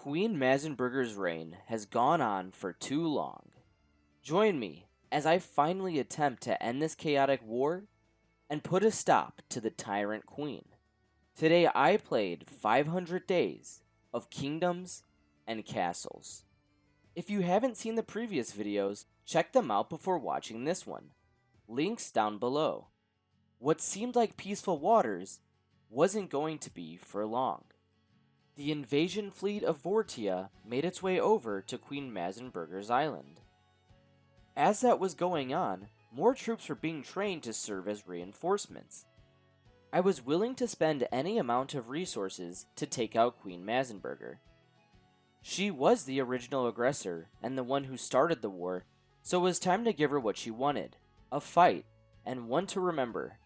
Queen Mazenberger's reign has gone on for too long. Join me as I finally attempt to end this chaotic war and put a stop to the tyrant queen. Today I played 500 days of kingdoms and castles. If you haven't seen the previous videos, check them out before watching this one. Links down below. What seemed like peaceful waters wasn't going to be for long. The invasion fleet of Vortia made its way over to Queen Mazenberger's island. As that was going on, more troops were being trained to serve as reinforcements. I was willing to spend any amount of resources to take out Queen Mazenberger. She was the original aggressor and the one who started the war, so it was time to give her what she wanted, a fight, and one to remember.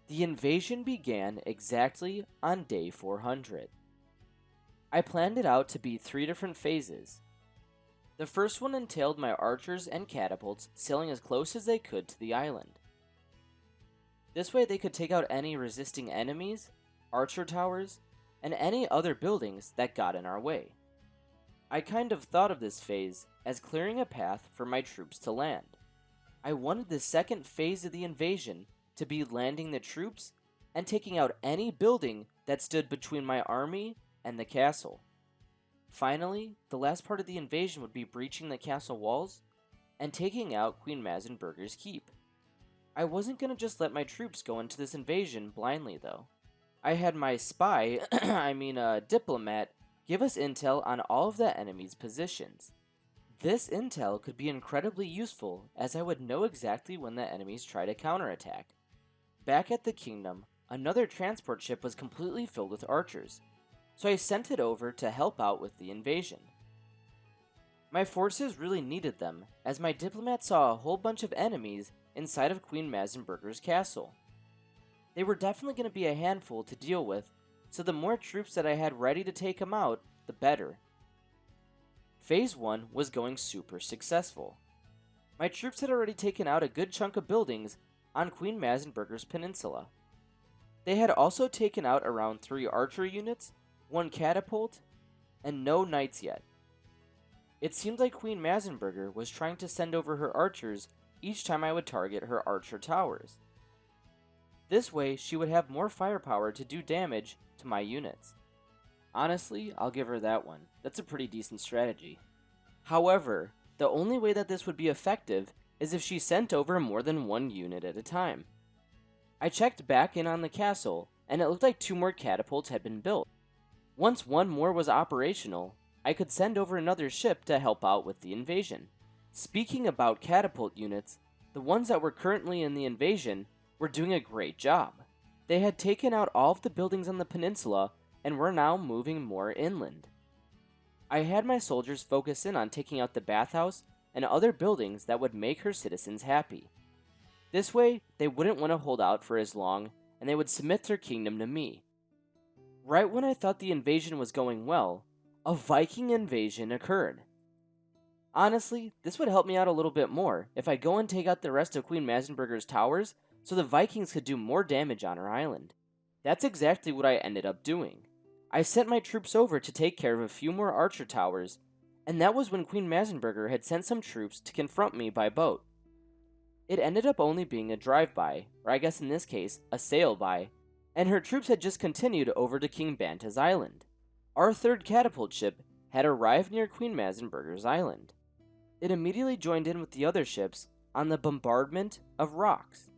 The invasion began exactly on day 400. I planned it out to be 3 different phases. The first one entailed my archers and catapults sailing as close as they could to the island. This way they could take out any resisting enemies, archer towers, and any other buildings that got in our way. I kind of thought of this phase as clearing a path for my troops to land. I wanted the second phase of the invasion to be landing the troops and taking out any building that stood between my army and the castle. Finally, the last part of the invasion would be breaching the castle walls and taking out Queen Mazenberger's keep. I wasn't going to just let my troops go into this invasion blindly though. I had my spy, diplomat, give us intel on all of the enemy's positions. This intel could be incredibly useful as I would know exactly when the enemies try to counterattack. Back at the kingdom, another transport ship was completely filled with archers, so I sent it over to help out with the invasion. My forces really needed them, as my diplomat saw a whole bunch of enemies inside of Queen Mazenberger's castle. They were definitely going to be a handful to deal with, so the more troops that I had ready to take them out, the better. Phase 1 was going super successful. My troops had already taken out a good chunk of buildings on Queen Mazenberger's peninsula. They had also taken out around 3 archer units, 1 catapult, and no knights yet. It seemed like Queen Mazenberger was trying to send over her archers each time I would target her archer towers. This way, she would have more firepower to do damage to my units. Honestly, I'll give her that one. That's a pretty decent strategy. However, the only way that this would be effective is if she sent over more than 1 unit at a time. I checked back in on the castle, and it looked like 2 more catapults had been built. Once 1 more was operational, I could send over another ship to help out with the invasion. Speaking about catapult units, the ones that were currently in the invasion were doing a great job. They had taken out all of the buildings on the peninsula and were now moving more inland. I had my soldiers focus in on taking out the bathhouse and other buildings that would make her citizens happy. This way, they wouldn't want to hold out for as long, and they would submit their kingdom to me. Right when I thought the invasion was going well, a Viking invasion occurred. Honestly, this would help me out a little bit more if I go and take out the rest of Queen Mazenberger's towers so the Vikings could do more damage on her island. That's exactly what I ended up doing. I sent my troops over to take care of a few more archer towers, and that was when Queen Mazenberger had sent some troops to confront me by boat. It ended up only being a drive-by, or I guess in this case, a sail-by, and her troops had just continued over to King Banta's island. Our 3rd catapult ship had arrived near Queen Mazenberger's island. It immediately joined in with the other ships on the bombardment of rocks.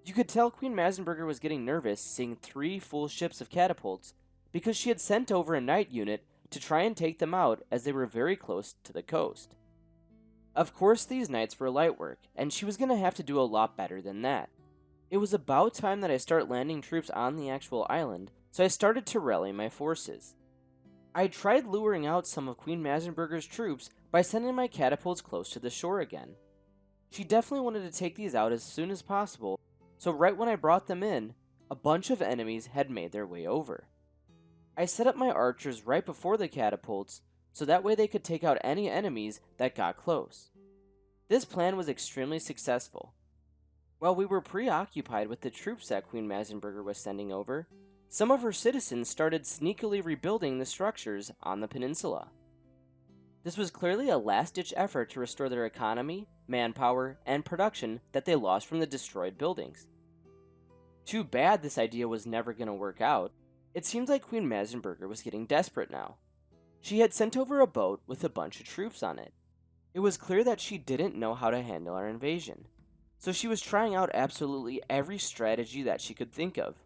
You could tell Queen Mazenberger was getting nervous seeing 3 full ships of catapults because she had sent over a knight unit to try and take them out as they were very close to the coast. Of course, these knights were light work, and she was going to have to do a lot better than that. It was about time that I start landing troops on the actual island, so I started to rally my forces. I tried luring out some of Queen Mazenberger's troops by sending my catapults close to the shore again. She definitely wanted to take these out as soon as possible, so right when I brought them in, a bunch of enemies had made their way over. I set up my archers right before the catapults, so that way they could take out any enemies that got close. This plan was extremely successful. While we were preoccupied with the troops that Queen Mazenberger was sending over, some of her citizens started sneakily rebuilding the structures on the peninsula. This was clearly a last-ditch effort to restore their economy, manpower, and production that they lost from the destroyed buildings. Too bad this idea was never going to work out. It seems like Queen Mazenberger was getting desperate now. She had sent over a boat with a bunch of troops on it. It was clear that she didn't know how to handle our invasion, so she was trying out absolutely every strategy that she could think of.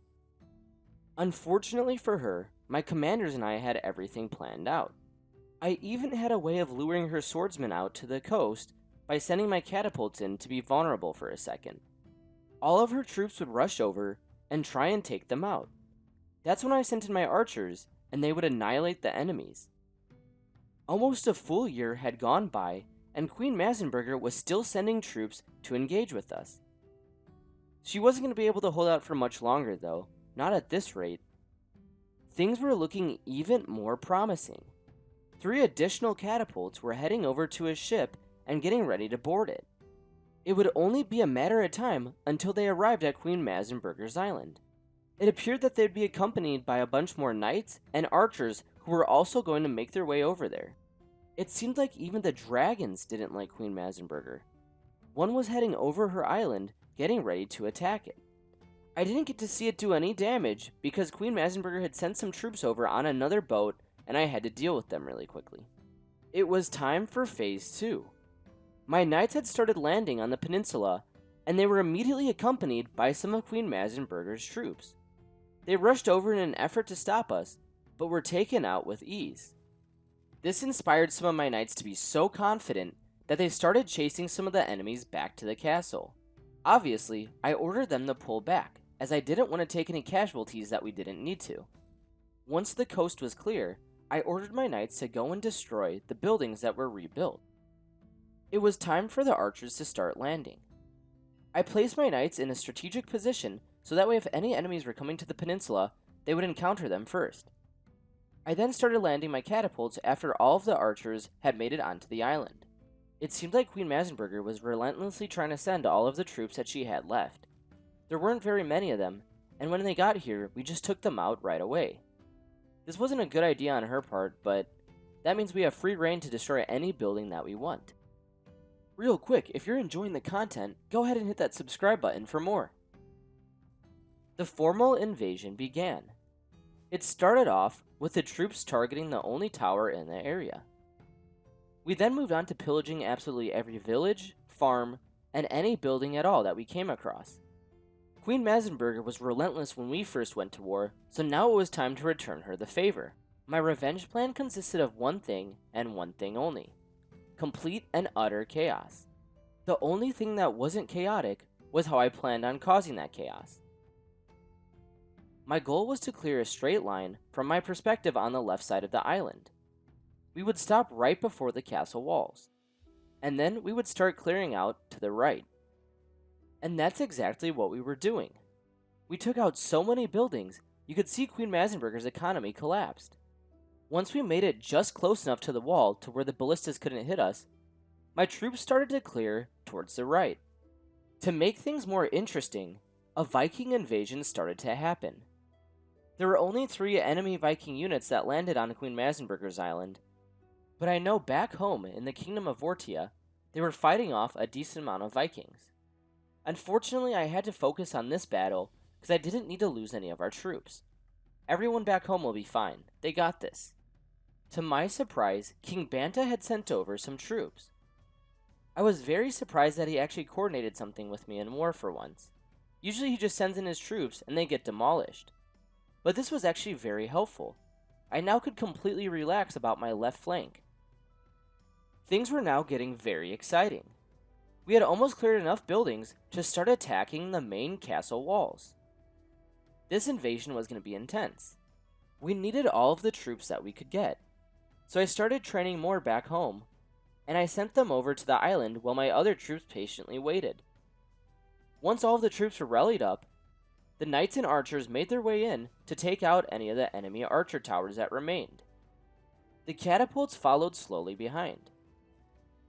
Unfortunately for her, my commanders and I had everything planned out. I even had a way of luring her swordsmen out to the coast by sending my catapults in to be vulnerable for a second. All of her troops would rush over and try and take them out. That's when I sent in my archers, and they would annihilate the enemies. Almost a full year had gone by, and Queen Mazenberger was still sending troops to engage with us. She wasn't going to be able to hold out for much longer, though, not at this rate. Things were looking even more promising. 3 additional catapults were heading over to a ship and getting ready to board it. It would only be a matter of time until they arrived at Queen Mazenberger's island. It appeared that they'd be accompanied by a bunch more knights and archers who were also going to make their way over there. It seemed like even the dragons didn't like Queen Mazenberger. One was heading over her island, getting ready to attack it. I didn't get to see it do any damage because Queen Mazenberger had sent some troops over on another boat, and I had to deal with them really quickly. It was time for Phase 2. My knights had started landing on the peninsula, and they were immediately accompanied by some of Queen Mazenberger's troops. They rushed over in an effort to stop us, but were taken out with ease. This inspired some of my knights to be so confident that they started chasing some of the enemies back to the castle. Obviously, I ordered them to pull back, as I didn't want to take any casualties that we didn't need to. Once the coast was clear, I ordered my knights to go and destroy the buildings that were rebuilt. It was time for the archers to start landing. I placed my knights in a strategic position so that way if any enemies were coming to the peninsula, they would encounter them first. I then started landing my catapults after all of the archers had made it onto the island. It seemed like Queen Mazenberger was relentlessly trying to send all of the troops that she had left. There weren't very many of them, and when they got here, we just took them out right away. This wasn't a good idea on her part, but that means we have free reign to destroy any building that we want. Real quick, if you're enjoying the content, go ahead and hit that subscribe button for more. The formal invasion began. It started off with the troops targeting the only tower in the area. We then moved on to pillaging absolutely every village, farm, and any building at all that we came across. Queen Mazenberger was relentless when we first went to war, so now it was time to return her the favor. My revenge plan consisted of one thing and one thing only: complete and utter chaos. The only thing that wasn't chaotic was how I planned on causing that chaos. My goal was to clear a straight line from my perspective on the left side of the island. We would stop right before the castle walls, and then we would start clearing out to the right. And that's exactly what we were doing. We took out so many buildings, you could see Queen Mazenberger's economy collapsed. Once we made it just close enough to the wall to where the ballistas couldn't hit us, my troops started to clear towards the right. To make things more interesting, a Viking invasion started to happen. There were only 3 enemy Viking units that landed on Queen Mazenberger's island, but I know back home in the Kingdom of Vortia, they were fighting off a decent amount of Vikings. Unfortunately, I had to focus on this battle because I didn't need to lose any of our troops. Everyone back home will be fine. They got this. To my surprise, King Banta had sent over some troops. I was very surprised that he actually coordinated something with me in war for once. Usually he just sends in his troops and they get demolished. But this was actually very helpful. I now could completely relax about my left flank. Things were now getting very exciting. We had almost cleared enough buildings to start attacking the main castle walls. This invasion was going to be intense. We needed all of the troops that we could get. So I started training more back home, and I sent them over to the island while my other troops patiently waited. Once all of the troops were rallied up, the knights and archers made their way in to take out any of the enemy archer towers that remained. The catapults followed slowly behind.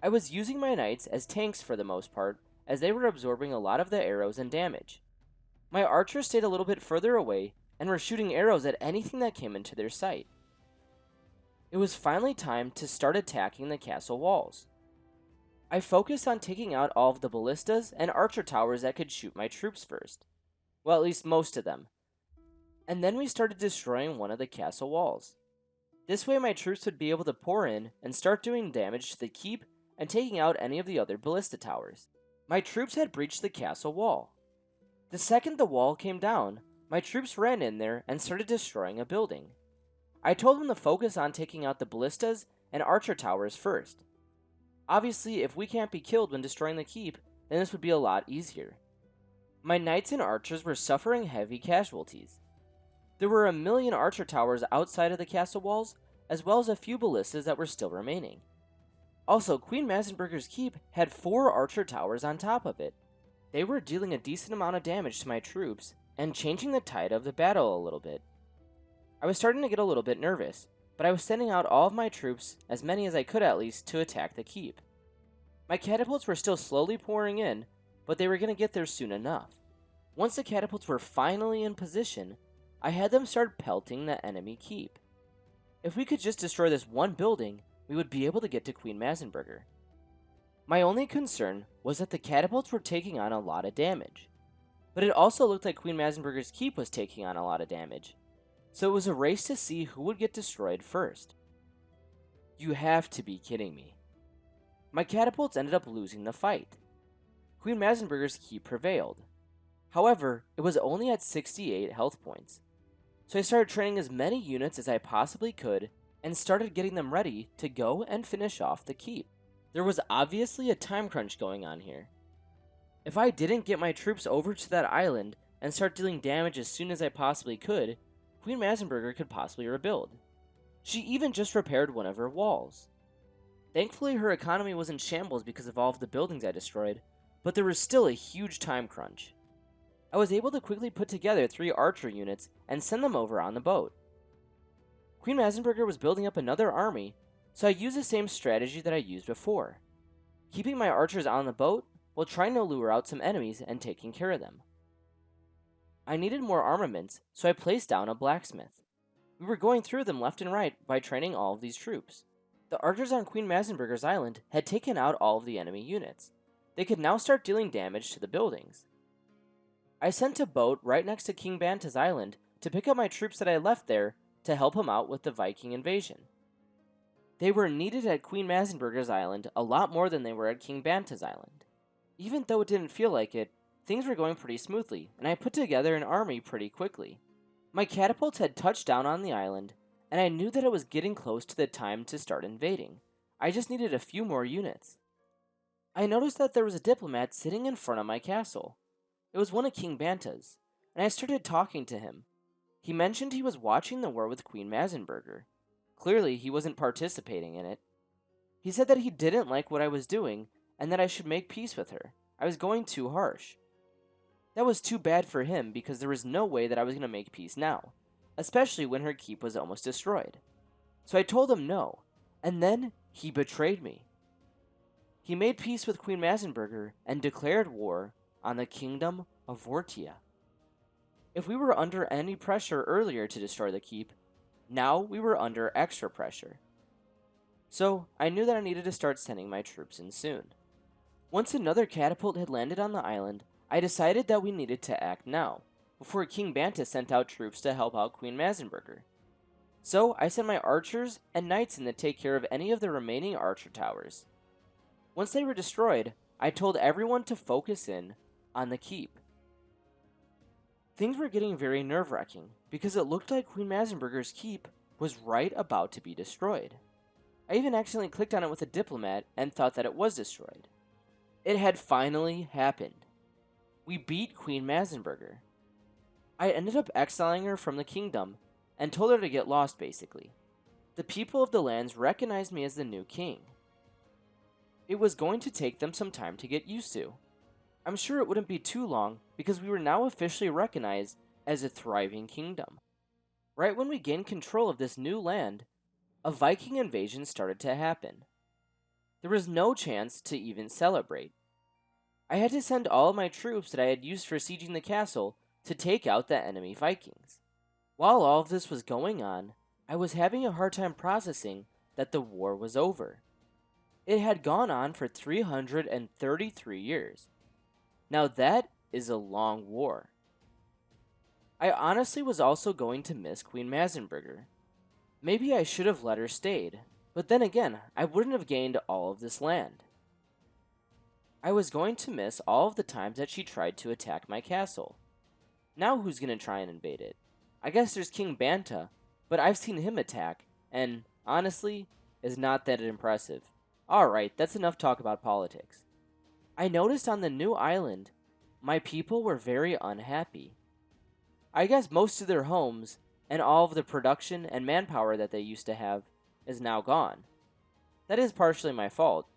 I was using my knights as tanks for the most part, as they were absorbing a lot of the arrows and damage. My archers stayed a little bit further away and were shooting arrows at anything that came into their sight. It was finally time to start attacking the castle walls. I focused on taking out all of the ballistas and archer towers that could shoot my troops first. Well, at least most of them. And then we started destroying one of the castle walls. This way my troops would be able to pour in and start doing damage to the keep and taking out any of the other ballista towers. My troops had breached the castle wall. The second the wall came down, my troops ran in there and started destroying a building. I told them to focus on taking out the ballistas and archer towers first. Obviously, if we can't be killed when destroying the keep, then this would be a lot easier. My knights and archers were suffering heavy casualties. There were 1,000,000 archer towers outside of the castle walls, as well as a few ballistas that were still remaining. Also, Queen Mazenberger's keep had 4 archer towers on top of it. They were dealing a decent amount of damage to my troops and changing the tide of the battle a little bit. I was starting to get a little bit nervous, but I was sending out all of my troops, as many as I could at least, to attack the keep. My catapults were still slowly pouring in, but they were going to get there soon enough. Once the catapults were finally in position, I had them start pelting the enemy keep. If we could just destroy this one building, we would be able to get to Queen Mazenberger. My only concern was that the catapults were taking on a lot of damage, but it also looked like Queen Mazenberger's keep was taking on a lot of damage, so it was a race to see who would get destroyed first. You have to be kidding me. My catapults ended up losing the fight. Queen Mazenberger's keep prevailed. However, it was only at 68 health points, so I started training as many units as I possibly could and started getting them ready to go and finish off the keep. There was obviously a time crunch going on here. If I didn't get my troops over to that island and start dealing damage as soon as I possibly could, Queen Mazenberger could possibly rebuild. She even just repaired one of her walls. Thankfully, her economy was in shambles because of all of the buildings I destroyed, but there was still a huge time crunch. I was able to quickly put together 3 archer units and send them over on the boat. Queen Mazenberger was building up another army, so I used the same strategy that I used before, keeping my archers on the boat while trying to lure out some enemies and taking care of them. I needed more armaments, so I placed down a blacksmith. We were going through them left and right by training all of these troops. The archers on Queen Mazenberger's island had taken out all of the enemy units. They could now start dealing damage to the buildings. I sent a boat right next to King Banta's island to pick up my troops that I left there to help him out with the Viking invasion. They were needed at Queen Mazenberger's island a lot more than they were at King Banta's island. Even though it didn't feel like it, things were going pretty smoothly, and I put together an army pretty quickly. My catapults had touched down on the island, and I knew that it was getting close to the time to start invading. I just needed a few more units. I noticed that there was a diplomat sitting in front of my castle. It was one of King Banta's, and I started talking to him. He mentioned he was watching the war with Queen Mazenberger. Clearly, he wasn't participating in it. He said that he didn't like what I was doing, and that I should make peace with her. I was going too harsh. That was too bad for him because there was no way that I was going to make peace now, especially when her keep was almost destroyed. So I told him no, and then he betrayed me. He made peace with Queen Mazenberger and declared war on the Kingdom of Vortia. If we were under any pressure earlier to destroy the keep, now we were under extra pressure. So I knew that I needed to start sending my troops in soon. Once another catapult had landed on the island, I decided that we needed to act now, before King Banta sent out troops to help out Queen Mazenberger. So I sent my archers and knights in to take care of any of the remaining archer towers. Once they were destroyed, I told everyone to focus in on the keep. Things were getting very nerve-wracking, because it looked like Queen Mazenberger's keep was right about to be destroyed. I even accidentally clicked on it with a diplomat and thought that it was destroyed. It had finally happened. We beat Queen Mazenberger. I ended up exiling her from the kingdom and told her to get lost, basically. The people of the lands recognized me as the new king. It was going to take them some time to get used to. I'm sure it wouldn't be too long because we were now officially recognized as a thriving kingdom. Right when we gained control of this new land, a Viking invasion started to happen. There was no chance to even celebrate. I had to send all of my troops that I had used for sieging the castle to take out the enemy Vikings. While all of this was going on, I was having a hard time processing that the war was over. It had gone on for 333 years. Now that is a long war. I honestly was also going to miss Queen Mazenberger. Maybe I should have let her stayed, but then again, I wouldn't have gained all of this land. I was going to miss all of the times that she tried to attack my castle. Now who's going to try and invade it? I guess there's King Banta, but I've seen him attack, and honestly, is not that impressive. Alright, that's enough talk about politics. I noticed on the new island, my people were very unhappy. I guess most of their homes and all of the production and manpower that they used to have is now gone. That is partially my fault,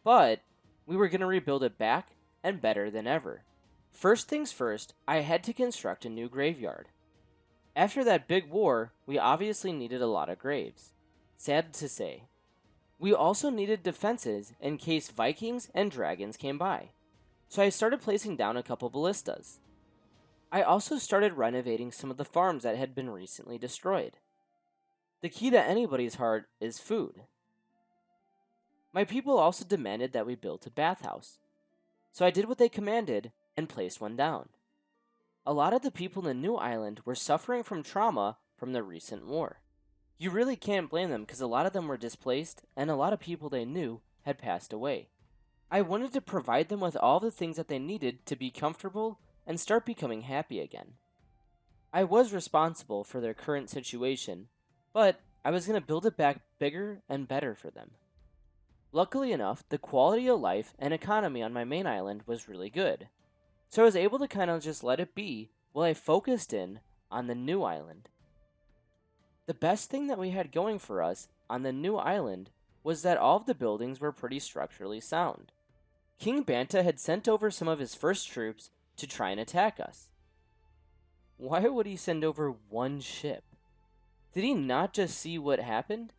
but we were going to rebuild it back and better than ever. First things first, I had to construct a new graveyard. After that big war, we obviously needed a lot of graves. Sad to say. We also needed defenses in case Vikings and dragons came by, so I started placing down a couple ballistas. I also started renovating some of the farms that had been recently destroyed. The key to anybody's heart is food. My people also demanded that we build a bathhouse, so I did what they commanded and placed one down. A lot of the people in the new island were suffering from trauma from the recent war. You really can't blame them because a lot of them were displaced and a lot of people they knew had passed away. I wanted to provide them with all the things that they needed to be comfortable and start becoming happy again. I was responsible for their current situation, but I was going to build it back bigger and better for them. Luckily enough, the quality of life and economy on my main island was really good, so I was able to kind of just let it be while I focused in on the new island. The best thing that we had going for us on the new island was that all of the buildings were pretty structurally sound. King Banta had sent over some of his first troops to try and attack us. Why would he send over one ship? Did he not just see what happened?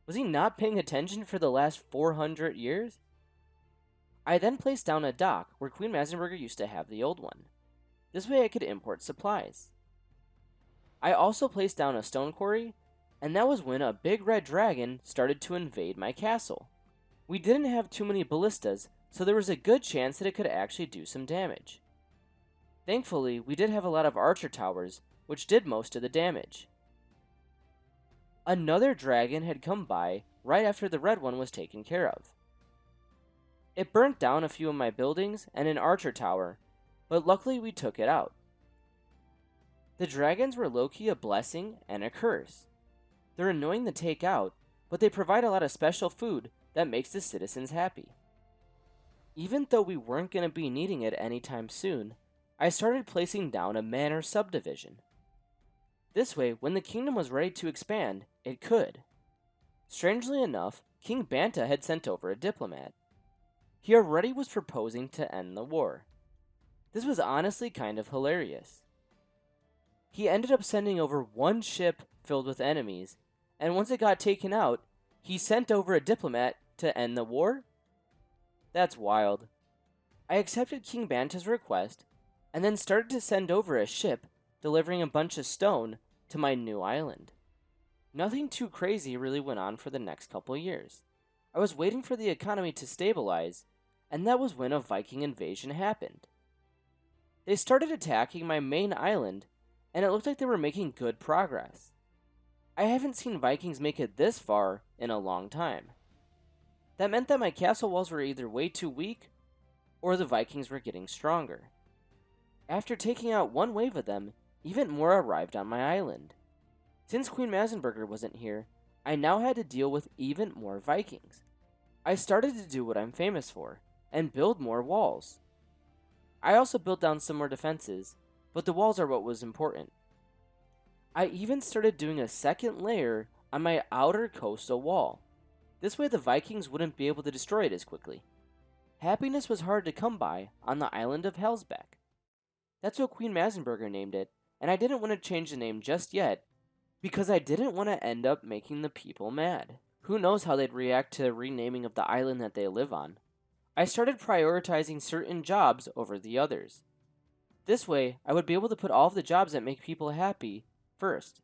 Was he not paying attention for the last 400 years? I then placed down a dock where Queen Mazenberger used to have the old one. This way I could import supplies. I also placed down a stone quarry, and that was when a big red dragon started to invade my castle. We didn't have too many ballistas, so there was a good chance that it could actually do some damage. Thankfully, we did have a lot of archer towers, which did most of the damage. Another dragon had come by right after the red one was taken care of. It burnt down a few of my buildings and an archer tower, but luckily we took it out. The dragons were low-key a blessing and a curse. They're annoying to take out, but they provide a lot of special food that makes the citizens happy. Even though we weren't going to be needing it anytime soon, I started placing down a manor subdivision. This way, when the kingdom was ready to expand, it could. Strangely enough, King Banta had sent over a diplomat. He already was proposing to end the war. This was honestly kind of hilarious. He ended up sending over one ship filled with enemies, and once it got taken out, he sent over a diplomat to end the war? That's wild. I accepted King Banta's request, and then started to send over a ship delivering a bunch of stone to my new island. Nothing too crazy really went on for the next couple years. I was waiting for the economy to stabilize, and that was when a Viking invasion happened. They started attacking my main island, and it looked like they were making good progress. I haven't seen Vikings make it this far in a long time. That meant that my castle walls were either way too weak, or the Vikings were getting stronger. After taking out one wave of them, even more arrived on my island. Since Queen Mazenberger wasn't here, I now had to deal with even more Vikings. I started to do what I'm famous for, and build more walls. I also built down some more defenses, but the walls are what was important. I even started doing a second layer on my outer coastal wall. This way the Vikings wouldn't be able to destroy it as quickly. Happiness was hard to come by on the island of Hellsbeck. That's what Queen Mazenberger named it, and I didn't want to change the name just yet, because I didn't want to end up making the people mad. Who knows how they'd react to the renaming of the island that they live on. I started prioritizing certain jobs over the others. This way, I would be able to put all of the jobs that make people happy first.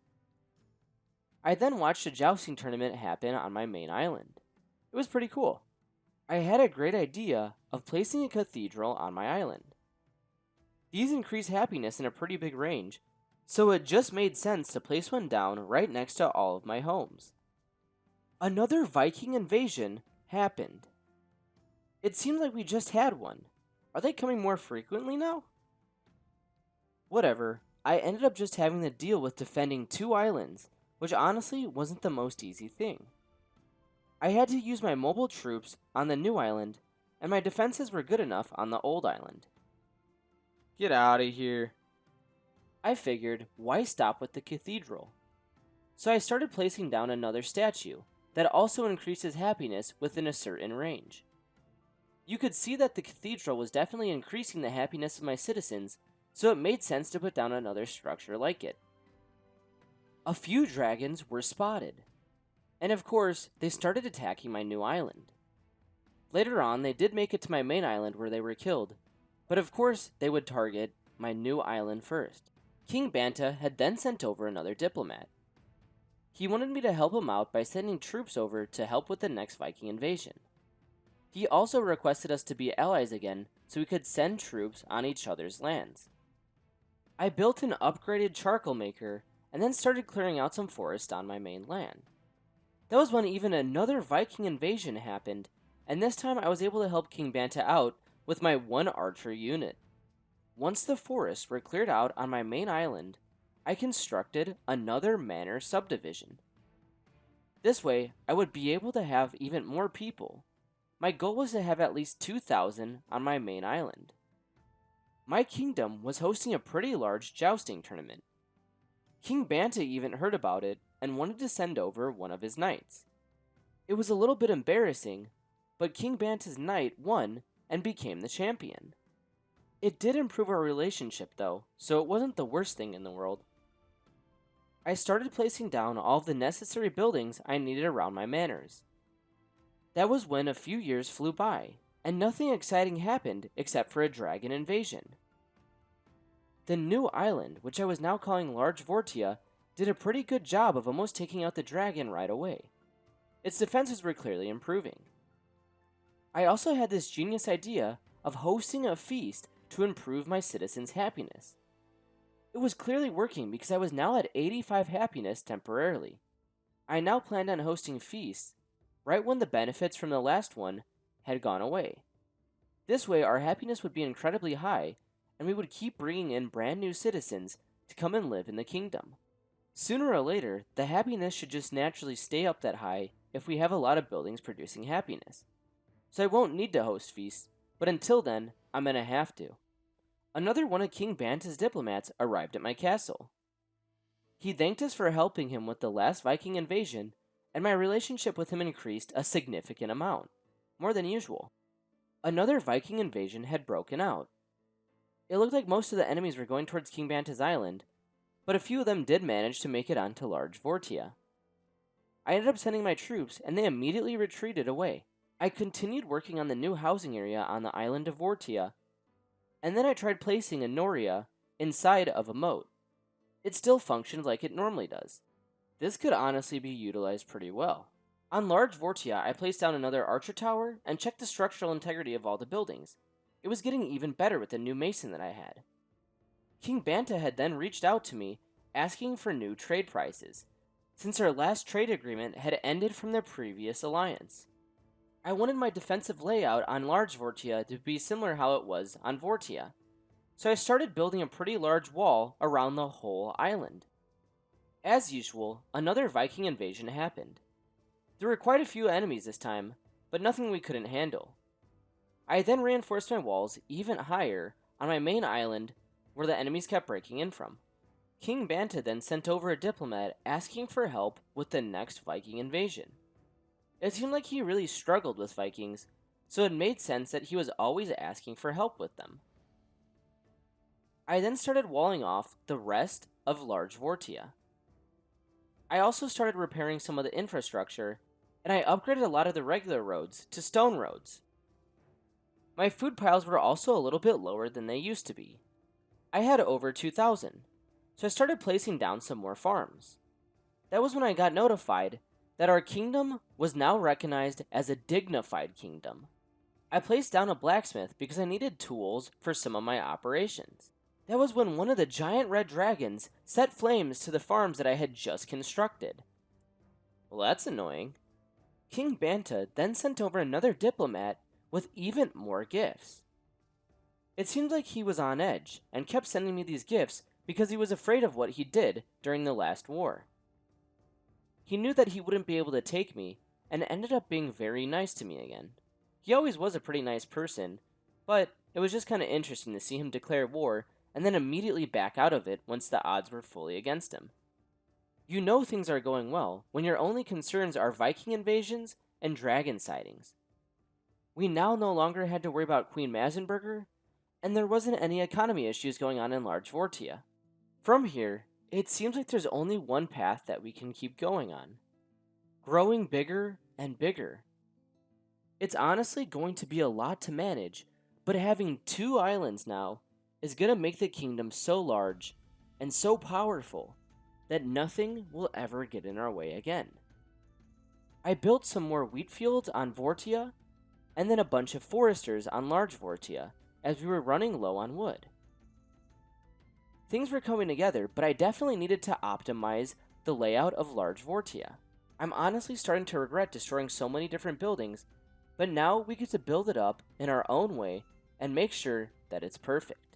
I then watched a jousting tournament happen on my main island. It was pretty cool. I had a great idea of placing a cathedral on my island. These increase happiness in a pretty big range, so it just made sense to place one down right next to all of my homes. Another Viking invasion happened. It seems like we just had one. Are they coming more frequently now? Whatever, I ended up just having to deal with defending 2 islands, which honestly wasn't the most easy thing. I had to use my mobile troops on the new island, and my defenses were good enough on the old island. Get out of here. I figured, why stop with the cathedral? So I started placing down another statue that also increases happiness within a certain range. You could see that the cathedral was definitely increasing the happiness of my citizens, so it made sense to put down another structure like it. A few dragons were spotted, and of course, they started attacking my new island. Later on, they did make it to my main island where they were killed, but of course, they would target my new island first. King Banta had then sent over another diplomat. He wanted me to help him out by sending troops over to help with the next Viking invasion. He also requested us to be allies again so we could send troops on each other's lands. I built an upgraded charcoal maker and then started clearing out some forest on my main land. That was when even another Viking invasion happened, and this time I was able to help King Banta out with my 1 archer unit. Once the forests were cleared out on my main island, I constructed another manor subdivision. This way, I would be able to have even more people. My goal was to have at least 2,000 on my main island. My kingdom was hosting a pretty large jousting tournament. King Banta even heard about it and wanted to send over one of his knights. It was a little bit embarrassing, but King Banta's knight won and became the champion. It did improve our relationship though, so it wasn't the worst thing in the world. I started placing down all of the necessary buildings I needed around my manors. That was when a few years flew by, and nothing exciting happened except for a dragon invasion. The new island, which I was now calling Large Vortia, did a pretty good job of almost taking out the dragon right away. Its defenses were clearly improving. I also had this genius idea of hosting a feast to improve my citizens' happiness. It was clearly working because I was now at 85 happiness temporarily. I now planned on hosting feasts right when the benefits from the last one had gone away. This way our happiness would be incredibly high, and we would keep bringing in brand new citizens to come and live in the kingdom. Sooner or later, the happiness should just naturally stay up that high if we have a lot of buildings producing happiness. So I won't need to host feasts, but until then, I'm gonna have to. Another one of King Banta's diplomats arrived at my castle. He thanked us for helping him with the last Viking invasion, and my relationship with him increased a significant amount, more than usual. Another Viking invasion had broken out. It looked like most of the enemies were going towards King Banta's island, but a few of them did manage to make it onto Large Vortia. I ended up sending my troops, and they immediately retreated away. I continued working on the new housing area on the island of Vortia, and then I tried placing a Noria inside of a moat. It still functioned like it normally does. This could honestly be utilized pretty well. On Large Vortia, I placed down another archer tower and checked the structural integrity of all the buildings. It was getting even better with the new mason that I had. King Banta had then reached out to me, asking for new trade prices, since our last trade agreement had ended from the previous alliance. I wanted my defensive layout on Large Vortia to be similar how it was on Vortia, so I started building a pretty large wall around the whole island. As usual, another Viking invasion happened. There were quite a few enemies this time, but nothing we couldn't handle. I then reinforced my walls even higher on my main island where the enemies kept breaking in from. King Banta then sent over a diplomat asking for help with the next Viking invasion. It seemed like he really struggled with Vikings, so it made sense that he was always asking for help with them. I then started walling off the rest of Large Vortia. I also started repairing some of the infrastructure, and I upgraded a lot of the regular roads to stone roads. My food piles were also a little bit lower than they used to be. I had over 2,000, so I started placing down some more farms. That was when I got notified that our kingdom was now recognized as a dignified kingdom. I placed down a blacksmith because I needed tools for some of my operations. That was when one of the giant red dragons set flames to the farms that I had just constructed. Well, that's annoying. King Banta then sent over another diplomat with even more gifts. It seemed like he was on edge and kept sending me these gifts because he was afraid of what he did during the last war. He knew that he wouldn't be able to take me and ended up being very nice to me again. He always was a pretty nice person, but it was just kind of interesting to see him declare war and then immediately back out of it once the odds were fully against him. You know things are going well when your only concerns are Viking invasions and dragon sightings. We now no longer had to worry about Queen Mazenberger, and there wasn't any economy issues going on in Large Vortia. From here, it seems like there's only one path that we can keep going on. Growing bigger and bigger. It's honestly going to be a lot to manage, but having 2 islands now is going to make the kingdom so large and so powerful that nothing will ever get in our way again. I built some more wheat fields on Vortia, and then a bunch of foresters on Large Vortia, as we were running low on wood. Things were coming together, but I definitely needed to optimize the layout of Large Vortia. I'm honestly starting to regret destroying so many different buildings, but now we get to build it up in our own way and make sure that it's perfect.